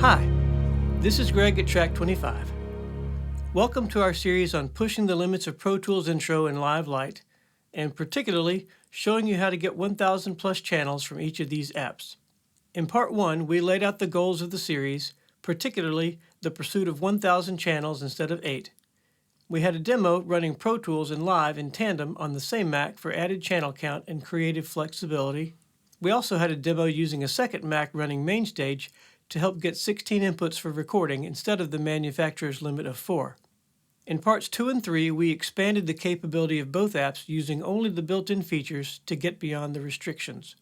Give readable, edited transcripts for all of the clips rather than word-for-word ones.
Hi, this is Greg at Track 25. Welcome to our series on pushing the limits of Pro Tools Intro in Live Lite, and particularly showing you how to get 1,000 plus channels from each of these apps. In Part 1, we laid out the goals of the series, particularly the pursuit of 1,000 channels instead of 8. We had a demo running Pro Tools and Live in tandem on the same Mac for added channel count and creative flexibility. We also had a demo using a second Mac running MainStage to help get 16 inputs for recording instead of the manufacturer's limit of 4. In Parts 2 and 3, we expanded the capability of both apps using only the built-in features to get beyond the restrictions.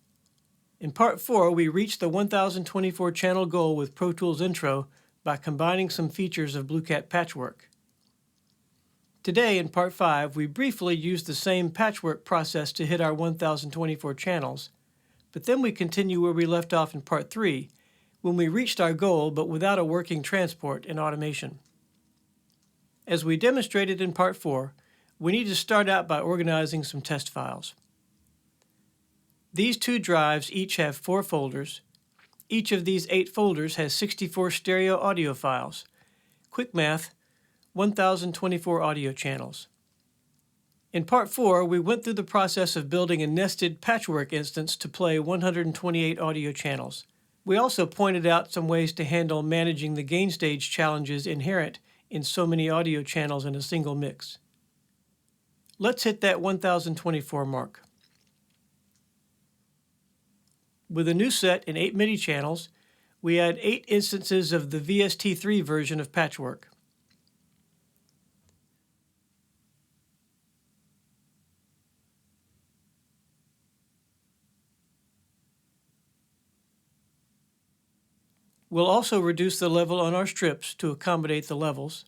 In Part 4, we reached the 1024 channel goal with Pro Tools Intro by combining some features of Blue Cat Patchwork. Today, in Part 5, we briefly used the same patchwork process to hit our 1024 channels, but then we continue where we left off in Part 3, when we reached our goal but without a working transport and automation. As we demonstrated in Part 4, we need to start out by organizing some test files. These 2 drives each have 4 folders. Each of these 8 folders has 64 stereo audio files. Quick math, 1024 audio channels. In Part 4, we went through the process of building a nested patchwork instance to play 128 audio channels. We also pointed out some ways to handle managing the gain stage challenges inherent in so many audio channels in a single mix. Let's hit that 1024 mark. With a new set and 8 MIDI channels, we add 8 instances of the VST3 version of Patchwork. We'll also reduce the level on our strips to accommodate the levels.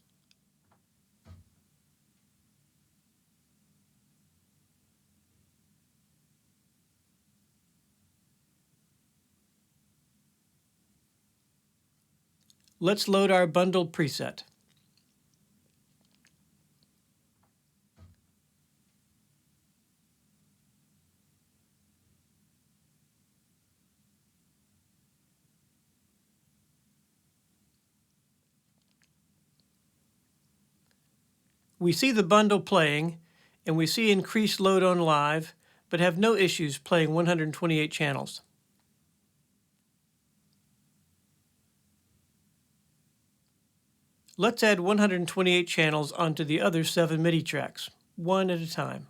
Let's load our bundled preset. We see the bundle playing, and we see increased load on Live, but have no issues playing 128 channels. Let's add 128 channels onto the other 7 MIDI tracks, one at a time.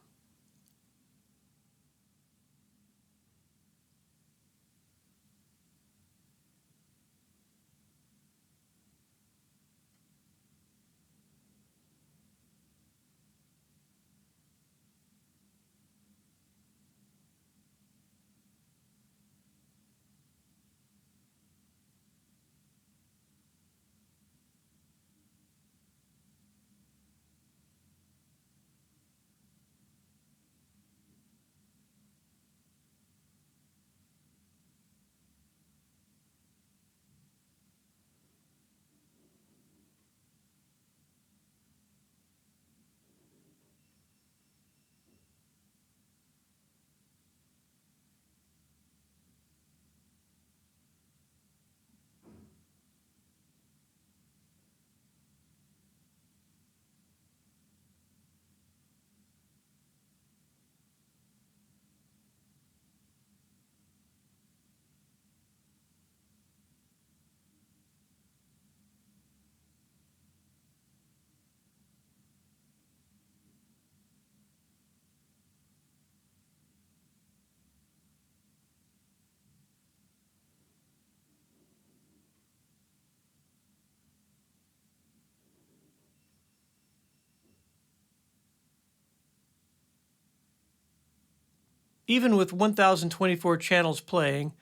Even with 1024 channels playing,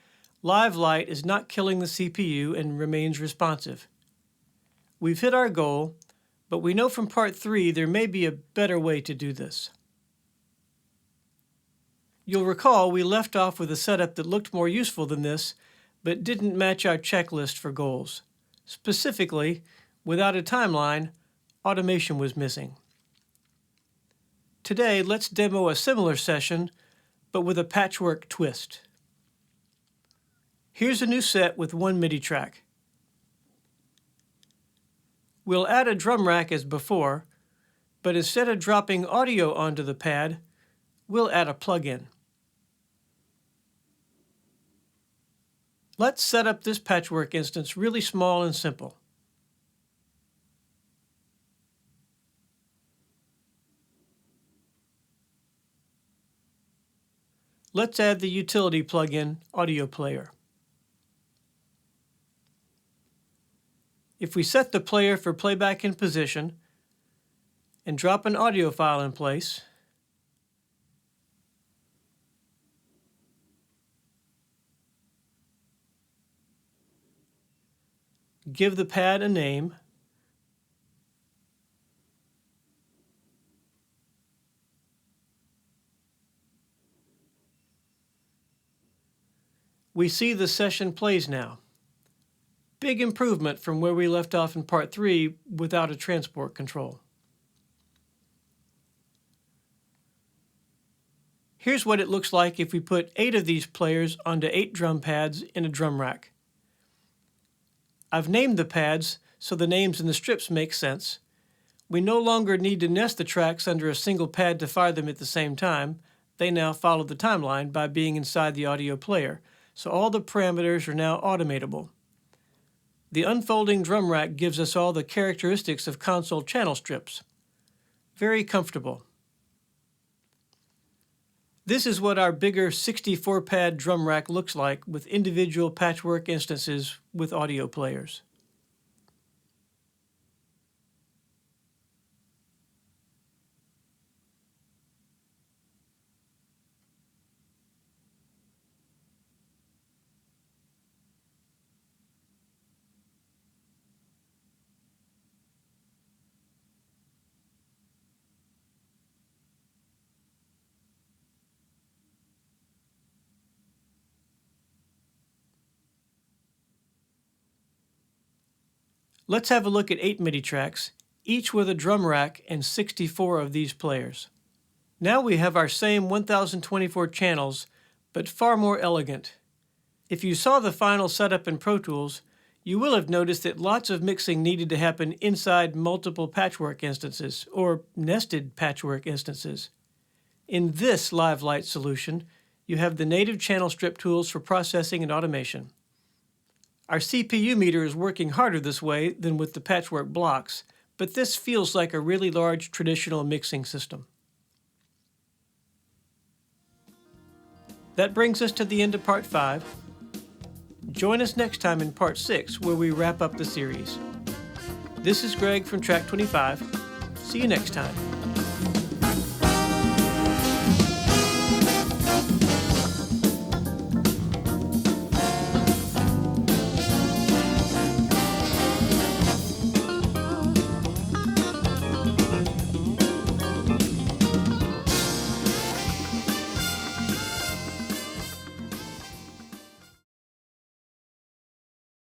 Live Lite is not killing the CPU and remains responsive. We've hit our goal, but we know from Part 3 there may be a better way to do this. You'll recall we left off with a setup that looked more useful than this, but didn't match our checklist for goals. Specifically, without a timeline, automation was missing. Today, let's demo a similar session, but with a patchwork twist. Here's a new set with one MIDI track. We'll add a drum rack as before, but instead of dropping audio onto the pad, we'll add a plug-in. Let's set up this patchwork instance really small and simple. Let's add the utility plugin Audio Player. If we set the player for playback in position and drop an audio file in place, give the pad a name, we see the session plays now. Big improvement from where we left off in part 3 without a transport control. Here's what it looks like if we put 8 of these players onto 8 drum pads in a drum rack. I've named the pads so the names in the strips make sense. We no longer need to nest the tracks under a single pad to fire them at the same time. They now follow the timeline by being inside the audio player, so all the parameters are now automatable. The unfolding drum rack gives us all the characteristics of console channel strips. Very comfortable. This is what our bigger 64-pad drum rack looks like with individual patchwork instances with audio players. Let's have a look at 8 MIDI tracks, each with a drum rack and 64 of these players. Now we have our same 1024 channels, but far more elegant. If you saw the final setup in Pro Tools, you will have noticed that lots of mixing needed to happen inside multiple patchwork instances, or nested patchwork instances. In this Live Lite solution, you have the native channel strip tools for processing and automation. Our CPU meter is working harder this way than with the patchwork blocks, but this feels like a really large traditional mixing system. That brings us to the end of Part 5. Join us next time in Part 6, where we wrap up the series. This is Greg from Track 25. See you next time.